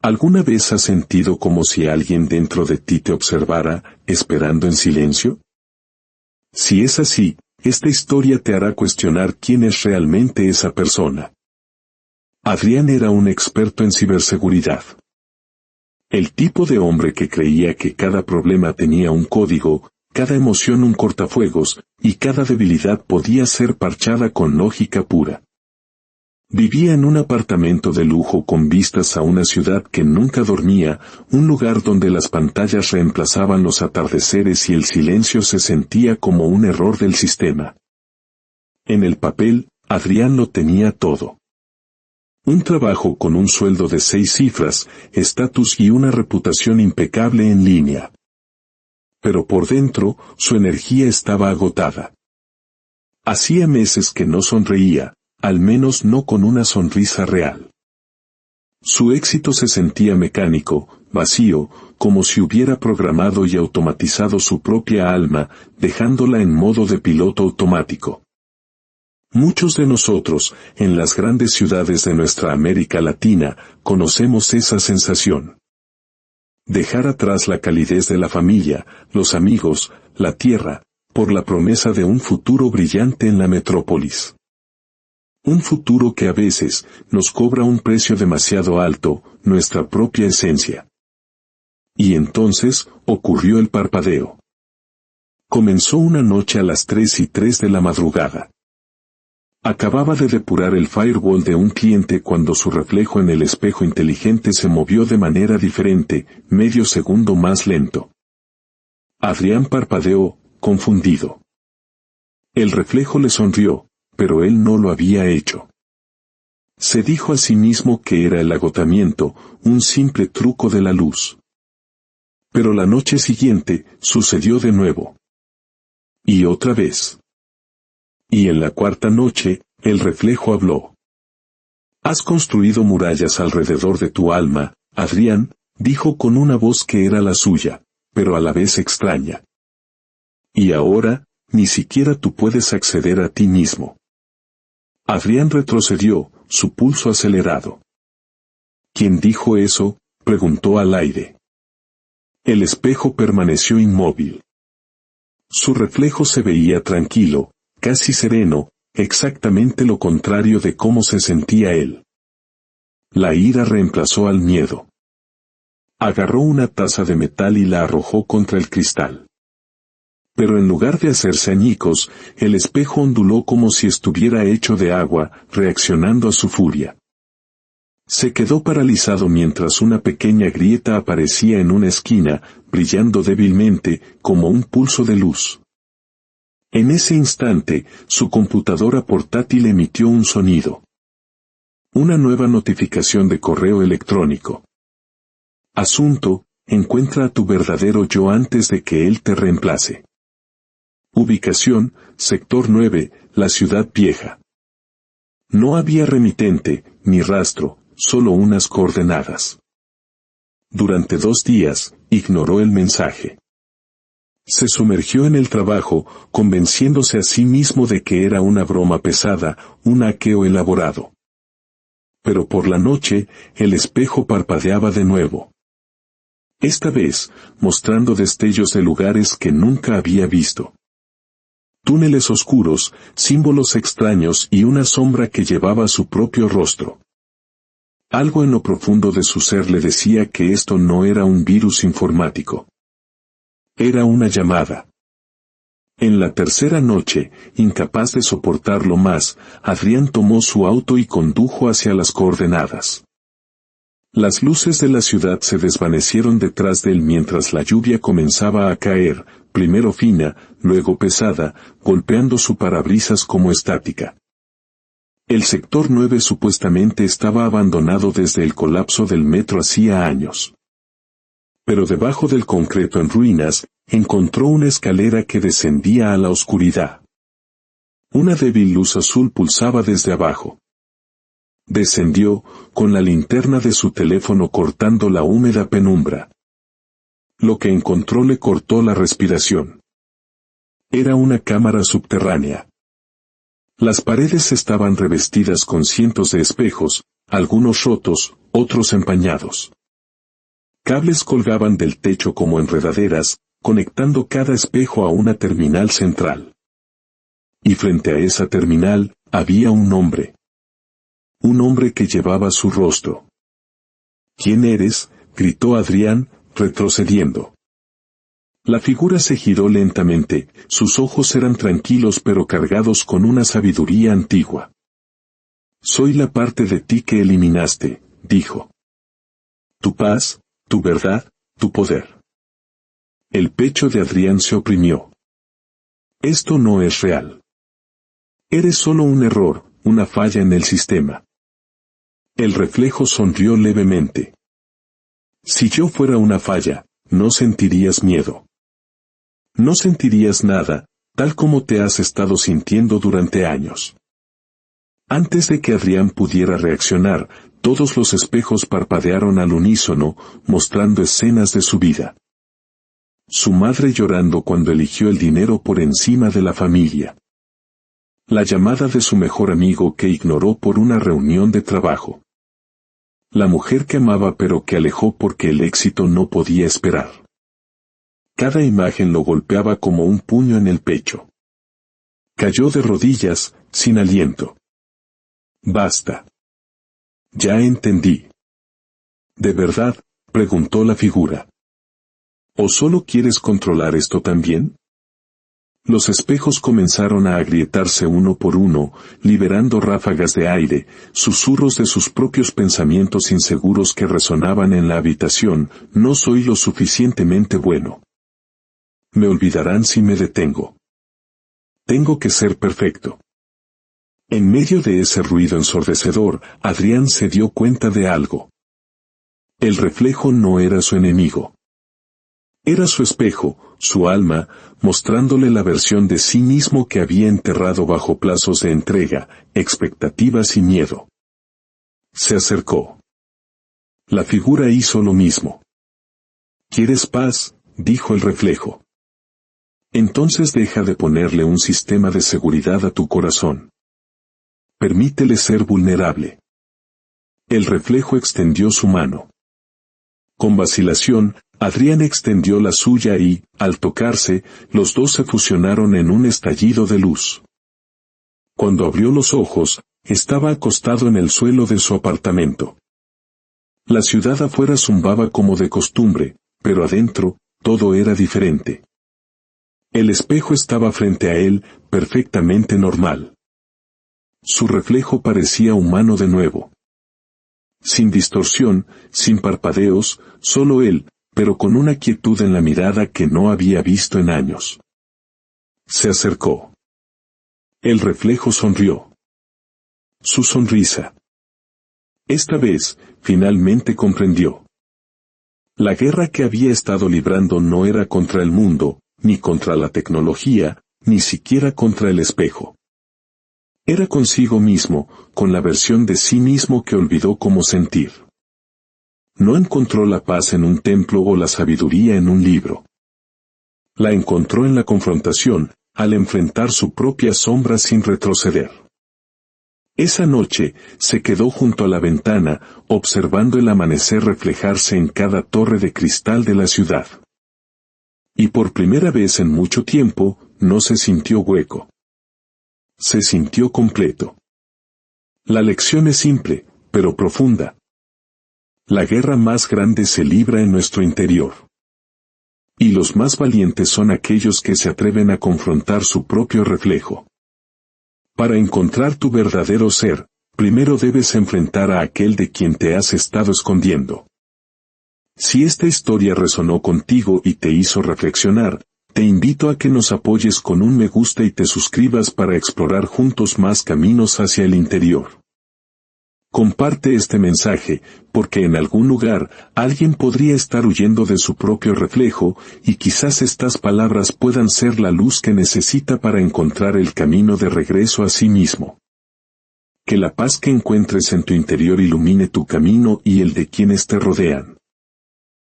¿Alguna vez has sentido como si alguien dentro de ti te observara, esperando en silencio? Si es así, esta historia te hará cuestionar quién es realmente esa persona. Adrián era un experto en ciberseguridad. El tipo de hombre que creía que cada problema tenía un código, cada emoción un cortafuegos, y cada debilidad podía ser parchada con lógica pura. Vivía en un apartamento de lujo con vistas a una ciudad que nunca dormía, un lugar donde las pantallas reemplazaban los atardeceres y el silencio se sentía como un error del sistema. En el papel, Adrián lo tenía todo. Un trabajo con un sueldo de 6 cifras, estatus y una reputación impecable en línea. Pero por dentro, su energía estaba agotada. Hacía meses que no sonreía, al menos no con una sonrisa real. Su éxito se sentía mecánico, vacío, como si hubiera programado y automatizado su propia alma, dejándola en modo de piloto automático. Muchos de nosotros, en las grandes ciudades de nuestra América Latina, conocemos esa sensación. Dejar atrás la calidez de la familia, los amigos, la tierra, por la promesa de un futuro brillante en la metrópolis. Un futuro que a veces nos cobra un precio demasiado alto, nuestra propia esencia. Y entonces, ocurrió el parpadeo. Comenzó una noche a las 3:03 de la madrugada. Acababa de depurar el firewall de un cliente cuando su reflejo en el espejo inteligente se movió de manera diferente, medio segundo más lento. Adrián parpadeó, confundido. El reflejo le sonrió, pero él no lo había hecho. Se dijo a sí mismo que era el agotamiento, un simple truco de la luz. Pero la noche siguiente, sucedió de nuevo. Y otra vez. Y en la cuarta noche, el reflejo habló. Has construido murallas alrededor de tu alma, Adrián, dijo con una voz que era la suya, pero a la vez extraña. Y ahora, ni siquiera tú puedes acceder a ti mismo. Adrián retrocedió, su pulso acelerado. ¿Quién dijo eso?, preguntó al aire. El espejo permaneció inmóvil. Su reflejo se veía tranquilo, casi sereno, exactamente lo contrario de cómo se sentía él. La ira reemplazó al miedo. Agarró una taza de metal y la arrojó contra el cristal. Pero en lugar de hacerse añicos, el espejo onduló como si estuviera hecho de agua, reaccionando a su furia. Se quedó paralizado mientras una pequeña grieta aparecía en una esquina, brillando débilmente, como un pulso de luz. En ese instante, su computadora portátil emitió un sonido. Una nueva notificación de correo electrónico. Asunto: encuentra a tu verdadero yo antes de que él te reemplace. Ubicación: Sector 9, la Ciudad Vieja. No había remitente, ni rastro, solo unas coordenadas. Durante 2 días, ignoró el mensaje. Se sumergió en el trabajo, convenciéndose a sí mismo de que era una broma pesada, un hackeo elaborado. Pero por la noche, el espejo parpadeaba de nuevo. Esta vez, mostrando destellos de lugares que nunca había visto. Túneles oscuros, símbolos extraños y una sombra que llevaba su propio rostro. Algo en lo profundo de su ser le decía que esto no era un virus informático. Era una llamada. En la tercera noche, incapaz de soportarlo más, Adrián tomó su auto y condujo hacia las coordenadas. Las luces de la ciudad se desvanecieron detrás de él mientras la lluvia comenzaba a caer, primero fina, luego pesada, golpeando su parabrisas como estática. El sector 9 supuestamente estaba abandonado desde el colapso del metro hacía años. Pero debajo del concreto en ruinas, encontró una escalera que descendía a la oscuridad. Una débil luz azul pulsaba desde abajo. Descendió, con la linterna de su teléfono cortando la húmeda penumbra. Lo que encontró le cortó la respiración. Era una cámara subterránea. Las paredes estaban revestidas con cientos de espejos, algunos rotos, otros empañados. Cables colgaban del techo como enredaderas, conectando cada espejo a una terminal central. Y frente a esa terminal, había un hombre. Un hombre que llevaba su rostro. ¿Quién eres?, gritó Adrián, retrocediendo. La figura se giró lentamente, sus ojos eran tranquilos pero cargados con una sabiduría antigua. Soy la parte de ti que eliminaste, dijo. Tu paz, tu verdad, tu poder. El pecho de Adrián se oprimió. Esto no es real. Eres solo un error, una falla en el sistema. El reflejo sonrió levemente. Si yo fuera una falla, no sentirías miedo. No sentirías nada, tal como te has estado sintiendo durante años. Antes de que Adrián pudiera reaccionar, todos los espejos parpadearon al unísono, mostrando escenas de su vida. Su madre llorando cuando eligió el dinero por encima de la familia. La llamada de su mejor amigo que ignoró por una reunión de trabajo. La mujer que amaba pero que alejó porque el éxito no podía esperar. Cada imagen lo golpeaba como un puño en el pecho. Cayó de rodillas, sin aliento. Basta. Ya entendí. ¿De verdad?, preguntó la figura. ¿O solo quieres controlar esto también? Los espejos comenzaron a agrietarse uno por uno, liberando ráfagas de aire, susurros de sus propios pensamientos inseguros que resonaban en la habitación. No soy lo suficientemente bueno. Me olvidarán si me detengo. Tengo que ser perfecto. En medio de ese ruido ensordecedor, Adrián se dio cuenta de algo. El reflejo no era su enemigo. Era su espejo, su alma, mostrándole la versión de sí mismo que había enterrado bajo plazos de entrega, expectativas y miedo. Se acercó. La figura hizo lo mismo. ¿Quieres paz?, dijo el reflejo. Entonces deja de ponerle un sistema de seguridad a tu corazón. Permítele ser vulnerable. El reflejo extendió su mano. Con vacilación, Adrián extendió la suya y, al tocarse, los dos se fusionaron en un estallido de luz. Cuando abrió los ojos, estaba acostado en el suelo de su apartamento. La ciudad afuera zumbaba como de costumbre, pero adentro, todo era diferente. El espejo estaba frente a él, perfectamente normal. Su reflejo parecía humano de nuevo. Sin distorsión, sin parpadeos, solo él, pero con una quietud en la mirada que no había visto en años. Se acercó. El reflejo sonrió. Su sonrisa. Esta vez, finalmente comprendió. La guerra que había estado librando no era contra el mundo, ni contra la tecnología, ni siquiera contra el espejo. Era consigo mismo, con la versión de sí mismo que olvidó cómo sentir. No encontró la paz en un templo o la sabiduría en un libro. La encontró en la confrontación, al enfrentar su propia sombra sin retroceder. Esa noche, se quedó junto a la ventana, observando el amanecer reflejarse en cada torre de cristal de la ciudad. Y por primera vez en mucho tiempo, no se sintió hueco. Se sintió completo. La lección es simple, pero profunda. La guerra más grande se libra en nuestro interior. Y los más valientes son aquellos que se atreven a confrontar su propio reflejo. Para encontrar tu verdadero ser, primero debes enfrentar a aquel de quien te has estado escondiendo. Si esta historia resonó contigo y te hizo reflexionar, te invito a que nos apoyes con un me gusta y te suscribas para explorar juntos más caminos hacia el interior. Comparte este mensaje, porque en algún lugar, alguien podría estar huyendo de su propio reflejo, y quizás estas palabras puedan ser la luz que necesita para encontrar el camino de regreso a sí mismo. Que la paz que encuentres en tu interior ilumine tu camino y el de quienes te rodean.